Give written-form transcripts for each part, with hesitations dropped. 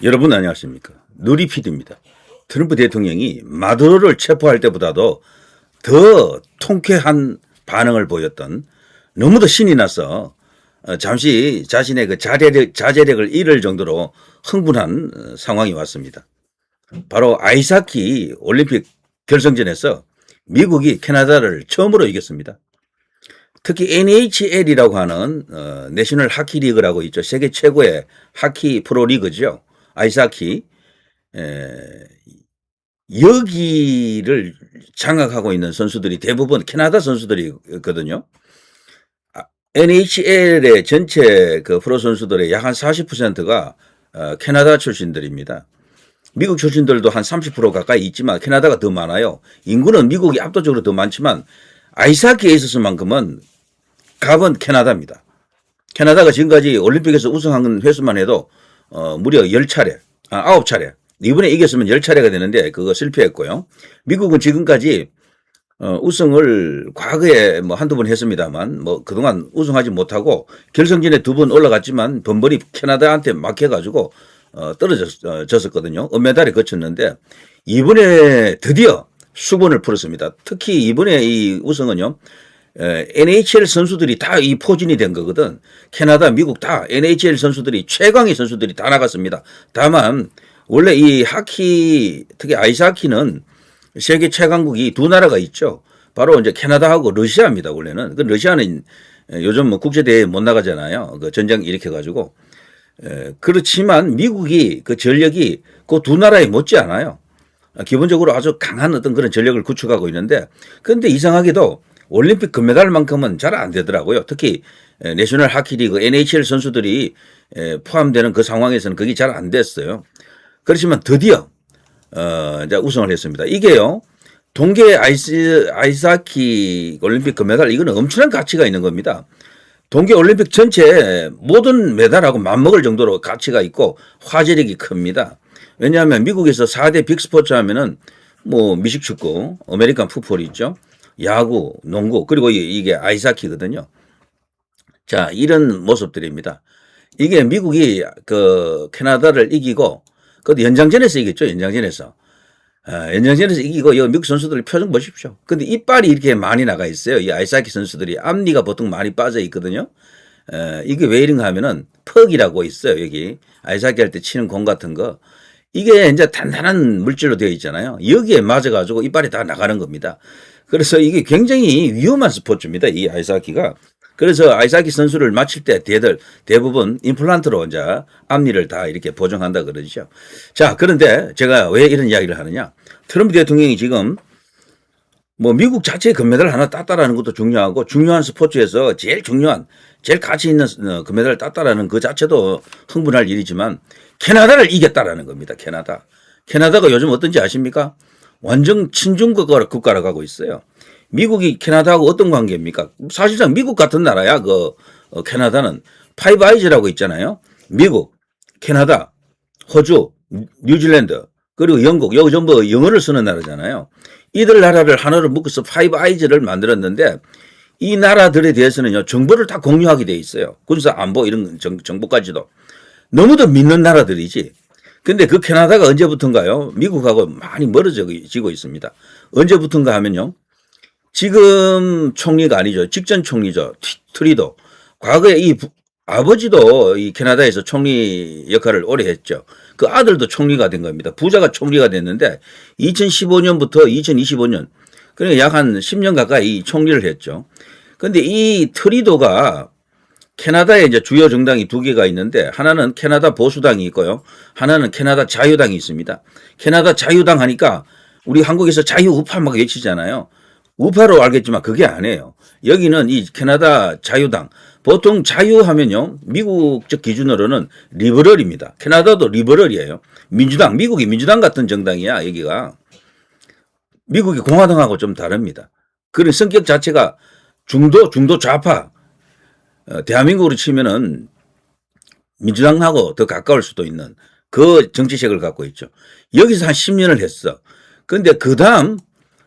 여러분 안녕하십니까. 누리피디입니다. 트럼프 대통령이 마두로를 체포할 때보다도 더 통쾌한 반응을 보였던, 너무도 신이 나서 잠시 자신의 그 자제력을 잃을 정도로 흥분한 상황이 왔습니다. 바로 아이스하키 올림픽 결승전에서 미국이 캐나다를 처음으로 이겼습니다. 특히 NHL이라고 하는 내셔널 하키 리그라고 있죠. 세계 최고의 하키 프로리그죠. 아이스하키. 여기를 장악하고 있는 선수들이 대부분 캐나다 선수들이거든요. NHL의 전체 그 프로 선수들의 약 한 40%가 캐나다 출신들입니다. 미국 출신들도 한 30% 가까이 있지만 캐나다가 더 많아요. 인구는 미국이 압도적으로 더 많지만 아이스하키에 있어서만큼은 갑은 캐나다입니다. 캐나다가 지금까지 올림픽에서 우승한 횟수만 해도 무려 10차례, 9차례. 이번에 이겼으면 10차례가 되는데 그거 실패했고요. 미국은 지금까지 우승을 과거에 뭐 한두 번 했습니다만 뭐 그동안 우승하지 못하고 결승전에 2번 올라갔지만 번번이 캐나다한테 막혀가지고 떨어졌었거든요. 은메달에 그쳤는데 이번에 드디어 수건을 풀었습니다. 특히 이번에 이 우승은요. NHL 선수들이 다 이 포진이 된 거거든. 캐나다, 미국 다 NHL 선수들이 최강의 선수들이 다 나갔습니다. 다만 원래 이 하키, 특히 아이스하키는 세계 최강국이 두 나라가 있죠. 바로 이제 캐나다하고 러시아입니다. 원래는 그 러시아는 요즘 뭐 국제대회에 못 나가잖아요. 그 전쟁 일으켜 가지고. 그렇지만 미국이 그 전력이 그 두 나라에 못지 않아요. 기본적으로 아주 강한 어떤 그런 전력을 구축하고 있는데, 그런데 이상하게도 올림픽 금메달만큼은 잘 안 되더라고요. 특히 내셔널 하키리그 NHL 선수들이 포함되는 그 상황에서는 그게 잘 안 됐어요. 그렇지만 드디어 이제 우승을 했습니다. 이게요, 동계 아이스하키 올림픽 금메달, 이거는 엄청난 가치가 있는 겁니다. 동계 올림픽 전체 모든 메달하고 맞먹을 정도로 가치가 있고 화제력이 큽니다. 왜냐하면 미국에서 4대 빅스포츠 하면은 뭐 미식축구, 아메리칸 풋볼이 있죠. 야구, 농구, 그리고 이게 아이스하키거든요. 자, 이런 모습들입니다. 이게 미국이 그 캐나다를 이기고, 그것도 연장전에서 이겼죠, 연장전에서. 연장전에서 이기고, 이 미국 선수들 표정 보십시오. 근데 이빨이 이렇게 많이 나가 있어요. 이 아이스하키 선수들이 앞니가 보통 많이 빠져 있거든요. 이게 왜 이런가 하면은 퍽이라고 있어요, 여기. 아이스하키 할 때 치는 공 같은 거. 이게 이제 단단한 물질로 되어 있잖아요. 여기에 맞아가지고 이빨이 다 나가는 겁니다. 그래서 이게 굉장히 위험한 스포츠입니다. 이 아이스하키가. 그래서 아이스하키 선수를 마칠 때 대부분 임플란트로 이제 앞니를 다 이렇게 보정한다 그러죠. 자, 그런데 제가 왜 이런 이야기를 하느냐. 트럼프 대통령이 지금 뭐 미국 자체의 금메달 하나 땄다라는 것도 중요하고, 중요한 스포츠에서 제일 가치 있는 금메달을 땄다라는 그 자체도 흥분할 일이지만, 캐나다를 이겼다라는 겁니다. 캐나다가 요즘 어떤지 아십니까? 완전 친중 국가로 가고 있어요. 미국이 캐나다하고 어떤 관계입니까? 사실상 미국 같은 나라야. 캐나다는 파이브 아이즈라고 있잖아요. 미국, 캐나다, 호주, 뉴질랜드, 그리고 영국, 여기 전부 영어를 쓰는 나라잖아요. 이들 나라를 하나로 묶어서 파이브 아이즈를 만들었는데, 이 나라들에 대해서는요, 정보를 다 공유하게 돼 있어요. 군사 안보 이런 정보까지도. 너무도 믿는 나라들이지. 근데 그 캐나다가 언제부턴가요? 미국하고 많이 멀어지고 있습니다. 언제부턴가 하면요. 지금 총리가 아니죠. 직전 총리죠. 트리도. 과거에 이 아버지도 이 캐나다에서 총리 역할을 오래 했죠. 그 아들도 총리가 된 겁니다. 부자가 총리가 됐는데 2015년부터 2025년, 그러니까 약 한 10년 가까이 총리를 했죠. 근데 이 트리도가 캐나다에 이제 주요 정당이 두 개가 있는데, 하나는 캐나다 보수당이 있고요. 하나는 캐나다 자유당이 있습니다. 캐나다 자유당 하니까 우리 한국에서 자유우파 막 외치잖아요. 우파로 알겠지만 그게 아니에요. 여기는 이 캐나다 자유당. 보통 자유하면요, 미국적 기준으로는 리버럴입니다. 캐나다도 리버럴이에요. 민주당, 미국이 민주당 같은 정당이야, 여기가. 미국이 공화당하고 좀 다릅니다. 그런 성격 자체가 중도 좌파. 대한민국으로 치면은 민주당하고 더 가까울 수도 있는 그 정치색을 갖고 있죠. 여기서 한 10년을 했어. 그런데 그 다음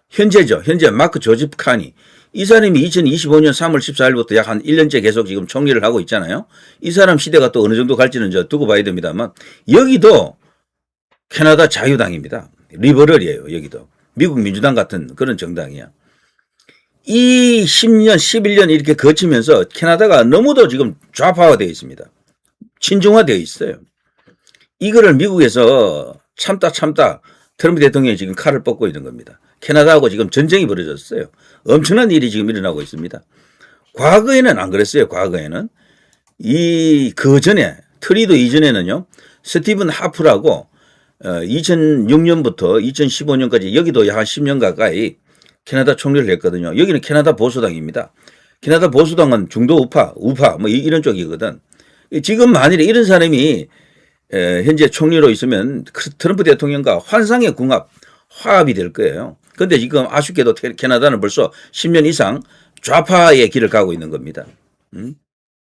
현재 마크 조지프 카니, 이 사람이 2025년 3월 14일부터 약 한 1년째 계속 지금 총리를 하고 있잖아요. 이 사람 시대가 또 어느 정도 갈지는 두고 봐야 됩니다만, 여기도 캐나다 자유당입니다. 리버럴이에요. 여기도. 미국 민주당 같은 그런 정당이야. 이 10년, 11년 이렇게 거치면서 캐나다가 너무도 지금 좌파화되어 있습니다. 친중화되어 있어요. 이거를 미국에서 참다 트럼프 대통령이 지금 칼을 뻗고 있는 겁니다. 캐나다하고 지금 전쟁이 벌어졌어요. 엄청난 일이 지금 일어나고 있습니다. 과거에는 안 그랬어요. 과거에는. 그 전에, 트리도 이전에는요, 스티븐 하프라고 2006년부터 2015년까지 여기도 한 10년 가까이 캐나다 총리를 했거든요. 여기는 캐나다 보수당입니다. 캐나다 보수당은 중도 우파 뭐 이런 쪽이거든. 지금 만일에 이런 사람이 현재 총리로 있으면 트럼프 대통령과 환상의 화합이 될 거예요. 그런데 지금 아쉽게도 캐나다는 벌써 10년 이상 좌파의 길을 가고 있는 겁니다.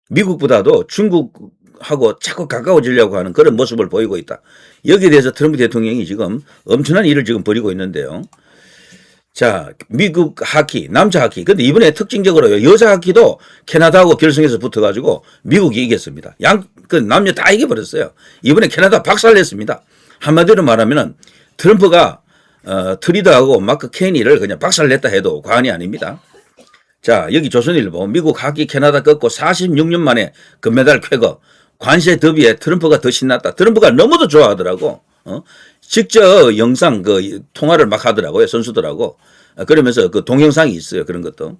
미국보다도 중국하고 자꾸 가까워지려고 하는 그런 모습을 보이고 있다. 여기에 대해서 트럼프 대통령이 지금 엄청난 일을 지금 벌이고 있는데요. 자, 미국 하키, 남자 하키. 근데 이번에 특징적으로 여자 하키도 캐나다하고 결승에서 붙어가지고 미국이 이겼습니다. 그 남녀 다 이겨버렸어요. 이번에 캐나다 박살냈습니다. 한마디로 말하면은 트럼프가 트리더하고 마크 케니를 그냥 박살냈다 해도 과언이 아닙니다. 자, 여기 조선일보 미국 하키 캐나다 꺾고 46년 만에 금메달 쾌거. 관세 더비에 트럼프가 더 신났다. 트럼프가 너무도 좋아하더라고. 직접 영상 통화를 막 하더라고요. 선수들하고. 그러면서 그 동영상이 있어요. 그런 것도.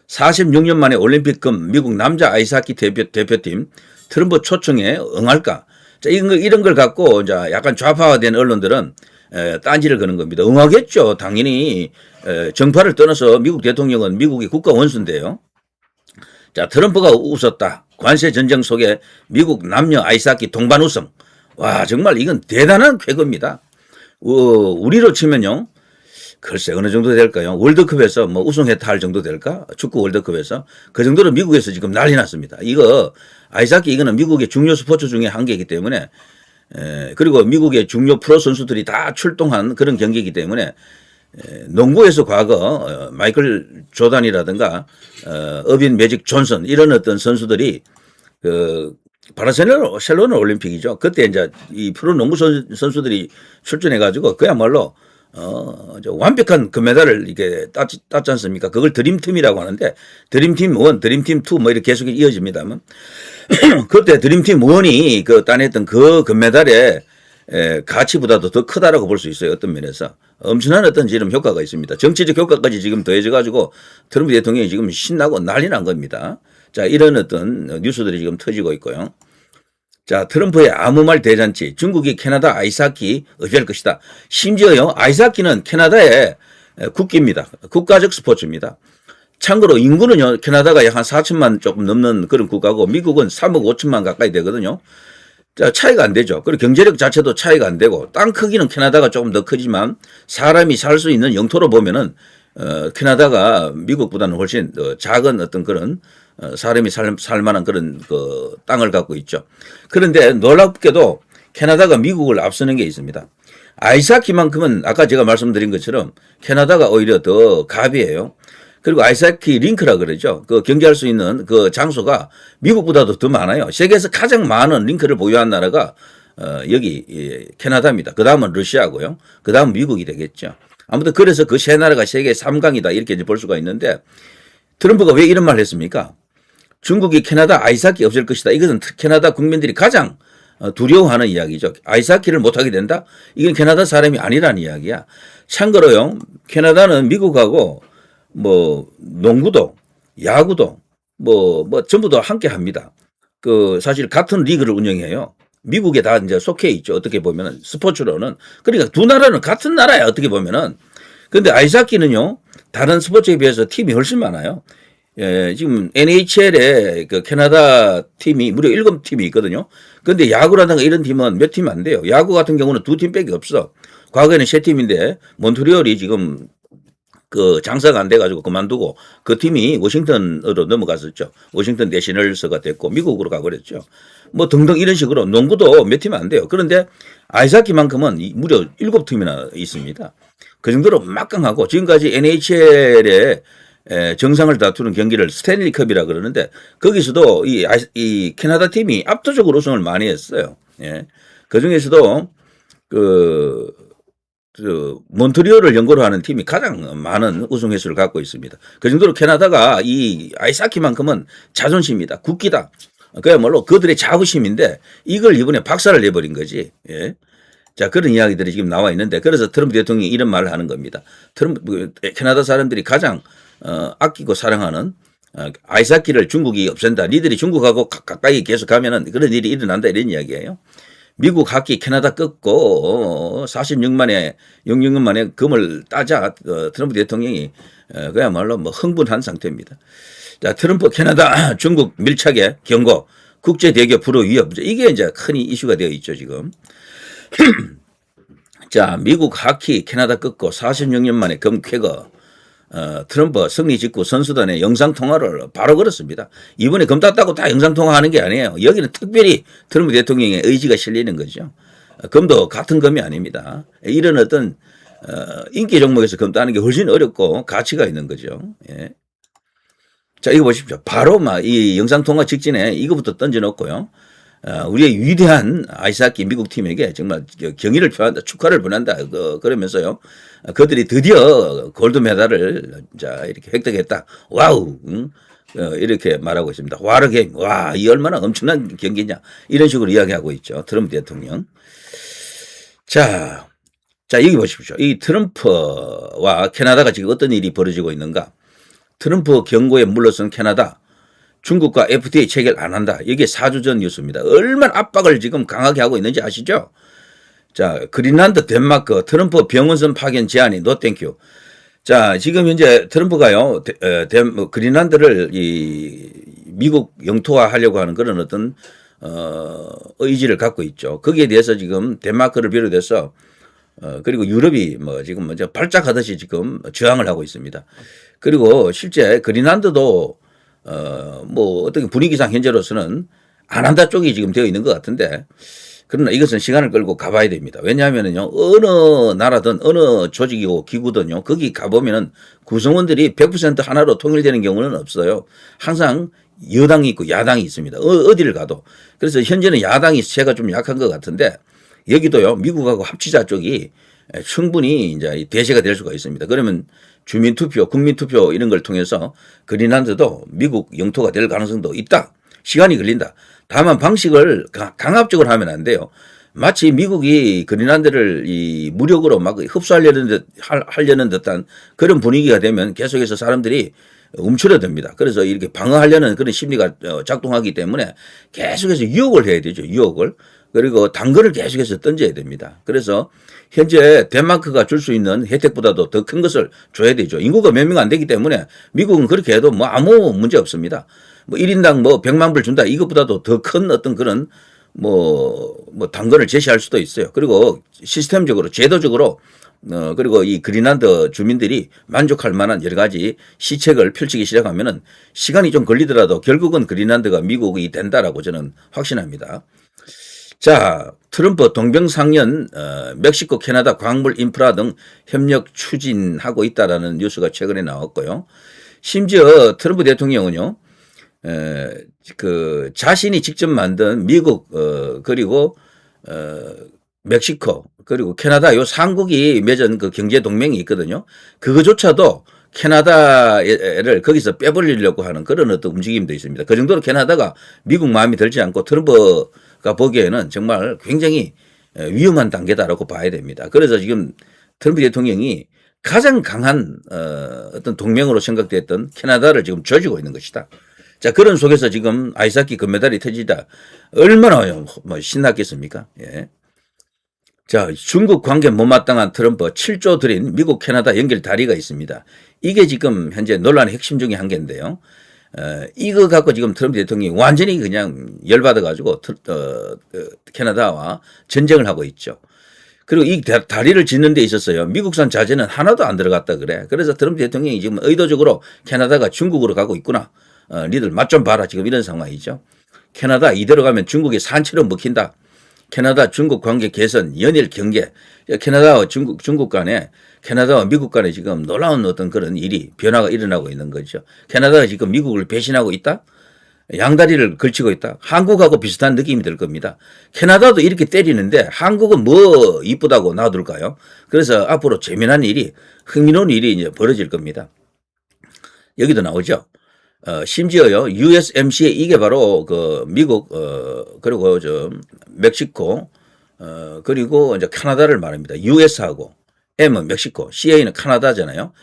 46년 만에 올림픽 금 미국 남자 아이스하키 대표팀 트럼프 초청에 응할까? 자, 이런 걸 갖고 이제 약간 좌파화된 언론들은 딴지를 거는 겁니다. 응하겠죠. 당연히 정파를 떠나서 미국 대통령은 미국의 국가 원수인데요. 자, 트럼프가 웃었다. 관세 전쟁 속에 미국 남녀 아이스하키 동반 우승. 와, 정말 이건 대단한 쾌거입니다. 우리로 치면요. 글쎄 어느 정도 될까요? 월드컵에서 뭐 우승했다 할 정도 될까? 축구 월드컵에서. 그 정도로 미국에서 지금 난리 났습니다. 이거 아이스하키 이거는 미국의 중요 스포츠 중에 한 개이기 때문에 그리고 미국의 중요 프로 선수들이 다 출동한 그런 경기이기 때문에 농구에서 과거 마이클 조단이라든가 어빈 매직 존슨 이런 어떤 선수들이 그 바르셀로나 올림픽이죠. 그때 이제 이 프로 농구 선수들이 출전해가지고 그야말로 완벽한 금메달을 이렇게 땄지 않습니까? 그걸 드림팀이라고 하는데 드림팀 1, 드림팀 2 뭐 이렇게 계속 이어집니다만 그때 드림팀 1이 그 따냈던 그 금메달의 가치보다도 더 크다라고 볼 수 있어요. 어떤 면에서. 엄청난 어떤 지금 효과가 있습니다. 정치적 효과까지 지금 더해져가지고 트럼프 대통령이 지금 신나고 난리 난 겁니다. 자, 이런 어떤 뉴스들이 지금 터지고 있고요. 자, 트럼프의 아무 말 대잔치. 중국이 캐나다 아이스하키 의지할 것이다. 심지어요, 아이스하키는 캐나다의 국기입니다. 국가적 스포츠입니다. 참고로 인구는요, 캐나다가 약 한 4천만 조금 넘는 그런 국가고 미국은 3억 5천만 가까이 되거든요. 자, 차이가 안 되죠. 그리고 경제력 자체도 차이가 안 되고 땅 크기는 캐나다가 조금 더 크지만 사람이 살 수 있는 영토로 보면은 캐나다가 미국보다는 훨씬 작은 어떤 그런 사람이 살 만한 그런 그 땅을 갖고 있죠. 그런데 놀랍게도 캐나다가 미국을 앞서는 게 있습니다. 아이스하키만큼은 아까 제가 말씀드린 것처럼 캐나다가 오히려 더 갑이에요. 그리고 아이스하키 링크라 그러죠. 그 경기할 수 있는 그 장소가 미국보다도 더 많아요. 세계에서 가장 많은 링크를 보유한 나라가 여기 캐나다입니다. 그 다음은 러시아고요. 그 다음 미국이 되겠죠. 아무튼 그래서 그 세 나라가 세계 3강이다 이렇게 이제 볼 수가 있는데 트럼프가 왜 이런 말을 했습니까? 중국이 캐나다 아이스하키 없앨 것이다. 이것은 캐나다 국민들이 가장 두려워하는 이야기죠. 아이스하키를 못하게 된다? 이건 캐나다 사람이 아니라는 이야기야. 참고로요, 캐나다는 미국하고 뭐 농구도 야구도 뭐 전부 다 함께 합니다. 그 사실 같은 리그를 운영해요. 미국에 다 이제 속해 있죠. 어떻게 보면은 스포츠로는. 그러니까 두 나라는 같은 나라야 어떻게 보면은. 근데 아이스하키는요 다른 스포츠에 비해서 팀이 훨씬 많아요. 지금 NHL에 그 캐나다 팀이 무려 7팀이 있거든요. 근데 야구라든가 이런 팀은 몇 팀 안 돼요. 야구 같은 경우는 2팀밖에 없어. 과거에는 3팀인데 몬트리올이 지금 그 장사가 안 돼가지고 그만두고 그 팀이 워싱턴으로 넘어갔었죠. 워싱턴 내셔널스가 됐고 미국으로 가버렸죠. 뭐 등등 이런 식으로 농구도 몇 팀 안 돼요. 그런데 아이스하키만큼은 무려 7팀이나 있습니다. 그 정도로 막강하고 지금까지 NHL에 정상을 다투는 경기를 스탠리컵이라 그러는데 거기서도 이 캐나다 팀이 압도적으로 우승을 많이 했어요. 예. 그 중에서도 그, 몬트리올을 연고로 하는 팀이 가장 많은 우승 횟수를 갖고 있습니다. 그 정도로 캐나다가 이 아이스하키만큼은 자존심이다, 국기다. 그야말로 그들의 자부심인데 이걸 이번에 박살을 내버린 거지. 예. 자, 그런 이야기들이 지금 나와 있는데, 그래서 트럼프 대통령이 이런 말을 하는 겁니다. 캐나다 사람들이 가장 아끼고 사랑하는 아이스하키를 중국이 없앤다. 니들이 중국하고 가까이 계속 가면은 그런 일이 일어난다, 이런 이야기예요. 미국 하키 캐나다 꺾고 46만에 006년 만에 금을 따자 트럼프 대통령이 그야말로 뭐 흥분한 상태입니다. 자, 트럼프 캐나다 중국 밀착의 경고, 국제 대결 불허 위협, 이게 이제 큰 이슈가 되어 있죠 지금. 자, 미국 하키 캐나다 꺾고 46년 만에 금 쾌거. 트럼프 승리 직후 선수단의 영상통화를 바로 걸었습니다. 이번에 금 땄다고 다 영상통화하는 게 아니에요. 여기는 특별히 트럼프 대통령의 의지가 실리는 거죠. 금도 같은 금이 아닙니다. 이런 어떤 인기 종목에서 금 따는 게 훨씬 어렵고 가치가 있는 거죠. 예. 자, 이거 보십시오. 바로 막 이 영상통화 직전에 이거부터 던져놓고요. 우리의 위대한 아이스하키 미국 팀에게 정말 경의를 표한다, 축하를 보낸다, 그러면서요. 그들이 드디어 골드 메달을 자, 이렇게 획득했다. 와우. 이렇게 말하고 있습니다. 와르 게임. 와, 이 얼마나 엄청난 경기냐. 이런 식으로 이야기하고 있죠. 트럼프 대통령. 자, 여기 보십시오. 이 트럼프와 캐나다가 지금 어떤 일이 벌어지고 있는가. 트럼프 경고에 물러선 캐나다. 중국과 FTA 체결 안 한다. 이게 4주 전 뉴스입니다. 얼마나 압박을 지금 강하게 하고 있는지 아시죠? 자, 그린란드, 덴마크, 트럼프 병원선 파견 제안이 노 땡큐. 자, 지금 현재 트럼프가요, 그린란드를 이 미국 영토화하려고 하는 그런 어떤 의지를 갖고 있죠. 거기에 대해서 지금 덴마크를 비롯해서 그리고 유럽이 뭐 지금 먼저 발작하듯이 지금 저항을 하고 있습니다. 그리고 실제 그린란드도 뭐 어떻게 분위기상 현재로서는 안 한다 쪽이 지금 되어 있는 것 같은데, 그러나 이것은 시간을 끌고 가봐야 됩니다. 왜냐하면요, 어느 나라든 어느 조직이고 기구든요, 거기 가보면은 구성원들이 100% 하나로 통일되는 경우는 없어요. 항상 여당이 있고 야당이 있습니다. 어디를 가도. 그래서 현재는 야당이 세가 좀 약한 것 같은데, 여기도요, 미국하고 합치자 쪽이 충분히 이제 대세가 될 수가 있습니다. 그러면 주민투표, 국민투표 이런 걸 통해서 그린란드도 미국 영토가 될 가능성도 있다. 시간이 걸린다. 다만 방식을 강압적으로 하면 안 돼요. 마치 미국이 그린란드를 이 무력으로 막 하려는 듯한 그런 분위기가 되면 계속해서 사람들이 움츠러듭니다. 그래서 이렇게 방어하려는 그런 심리가 작동하기 때문에 계속해서 유혹을 해야 되죠. 유혹을. 그리고 당근을 계속해서 던져야 됩니다. 그래서 현재 덴마크가 줄 수 있는 혜택보다도 더 큰 것을 줘야 되죠. 인구가 몇 명 안 되기 때문에 미국은 그렇게 해도 뭐 아무 문제 없습니다. 뭐 1인당 뭐 100만 불 준다, 이것보다도 더 큰 어떤 그런 뭐 당근을 제시할 수도 있어요. 그리고 시스템적으로, 제도적으로 그리고 이 그린란드 주민들이 만족할 만한 여러 가지 시책을 펼치기 시작하면은 시간이 좀 걸리더라도 결국은 그린란드가 미국이 된다라고 저는 확신합니다. 자, 트럼프 동병상련 멕시코, 캐나다 광물 인프라 등 협력 추진하고 있다라는 뉴스가 최근에 나왔고요. 심지어 트럼프 대통령은요, 그 자신이 직접 만든 미국 그리고 멕시코 그리고 캐나다 요 3국이 맺은 그 경제 동맹이 있거든요. 그거조차도 캐나다를 거기서 빼버리려고 하는 그런 어떤 움직임도 있습니다. 그 정도로 캐나다가 미국 마음이 들지 않고 트럼프가 보기에는 정말 굉장히 위험한 단계다라고 봐야 됩니다. 그래서 지금 트럼프 대통령이 가장 강한 어떤 동맹으로 생각됐던 캐나다를 지금 조지고 있는 것이다. 자, 그런 속에서 지금 아이스하키 금메달이 터지다. 얼마나 뭐 신났겠습니까? 예. 자, 중국 관계 못마땅한 트럼프 7조 들인 미국 캐나다 연결 다리가 있습니다. 이게 지금 현재 논란의 핵심 중에 한 개인데요. 이거 갖고 지금 트럼프 대통령이 완전히 그냥 열받아가지고 캐나다와 전쟁을 하고 있죠. 그리고 이 다리를 짓는 데 있었어요. 미국산 자재는 하나도 안 들어갔다 그래. 그래서 트럼프 대통령이 지금 의도적으로 캐나다가 중국으로 가고 있구나. 니들 맛 좀 봐라. 지금 이런 상황이죠. 캐나다 이대로 가면 중국이 산처럼 먹힌다. 캐나다 중국 관계 개선, 연일 경계. 캐나다와 중국 간에, 캐나다와 미국 간에 지금 놀라운 어떤 그런 일이, 변화가 일어나고 있는 거죠. 캐나다가 지금 미국을 배신하고 있다? 양다리를 걸치고 있다. 한국하고 비슷한 느낌이 들 겁니다. 캐나다도 이렇게 때리는데 한국은 뭐 이쁘다고 놔둘까요? 그래서 앞으로 재미난 일이, 흥미로운 일이 이제 벌어질 겁니다. 여기도 나오죠. 심지어요, USMCA 이게 바로 그 미국, 그리고 멕시코, 그리고 이제 캐나다를 말합니다. US하고 M은 멕시코, CA는 캐나다잖아요.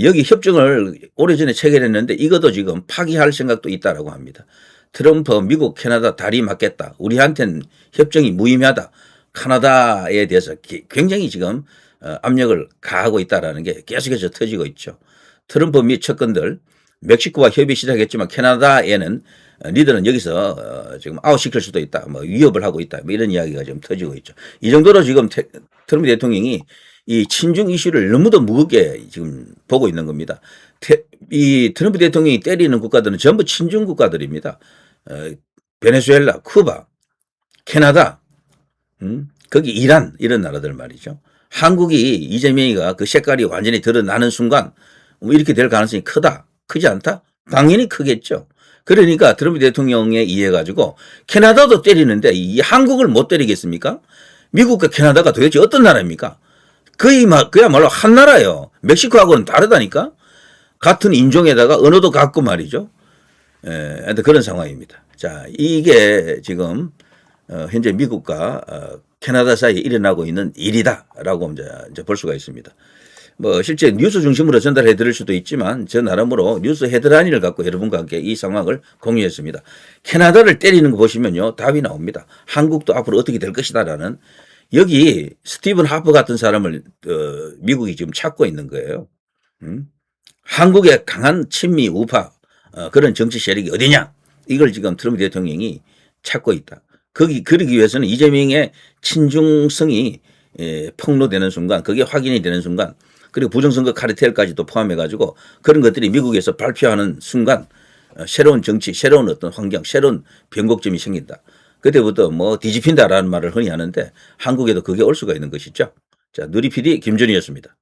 여기 협정을 오래전에 체결했는데 이것도 지금 파기할 생각도 있다라고 합니다. 트럼프 미국 캐나다 다리 맞겠다. 우리한테는 협정이 무의미하다. 캐나다에 대해서 굉장히 지금 압력을 가하고 있다라는 게 계속해서 터지고 있죠. 트럼프 및 측근들 멕시코와 협의 시작했지만 캐나다에는 니들은 여기서 지금 아웃시킬 수도 있다. 뭐 위협을 하고 있다. 뭐 이런 이야기가 지금 터지고 있죠. 이 정도로 지금 트럼프 대통령이 이 친중 이슈를 너무도 무겁게 지금 보고 있는 겁니다. 이 트럼프 대통령이 때리는 국가들은 전부 친중 국가들입니다. 베네수엘라, 쿠바, 캐나다, 거기 이란 이런 나라들 말이죠. 한국이 이재명이가 그 색깔이 완전히 드러나는 순간 뭐 이렇게 될 가능성이 크다. 크지 않다? 당연히 크겠죠. 그러니까 트럼프 대통령에 의해 가지고 캐나다도 때리는데 이 한국을 못 때리겠습니까? 미국과 캐나다가 도대체 어떤 나라입니까? 그야말로 한 나라예요. 멕시코하고는 다르다니까? 같은 인종에다가 언어도 같고 말이죠. 그런 상황입니다. 자, 이게 지금 현재 미국과 캐나다 사이에 일어나고 있는 일이다라고 이제 볼 수가 있습니다. 뭐 실제 뉴스 중심으로 전달해 드릴 수도 있지만 저 나름으로 뉴스 헤드라인을 갖고 여러분과 함께 이 상황을 공유했습니다. 캐나다를 때리는 거 보시면요, 답이 나옵니다. 한국도 앞으로 어떻게 될 것이다라는, 여기 스티븐 하퍼 같은 사람을 미국이 지금 찾고 있는 거예요. 한국의 강한 친미 우파 그런 정치 세력이 어디냐, 이걸 지금 트럼프 대통령이 찾고 있다. 그러기 위해서는 이재명의 친중성이 폭로되는 순간, 그게 확인이 되는 순간, 그리고 부정선거 카르텔까지도 포함해가지고 그런 것들이 미국에서 발표하는 순간 새로운 정치, 새로운 어떤 환경, 새로운 변곡점이 생긴다. 그때부터 뭐 뒤집힌다라는 말을 흔히 하는데 한국에도 그게 올 수가 있는 것이죠. 자, 누리 PD 김준희였습니다.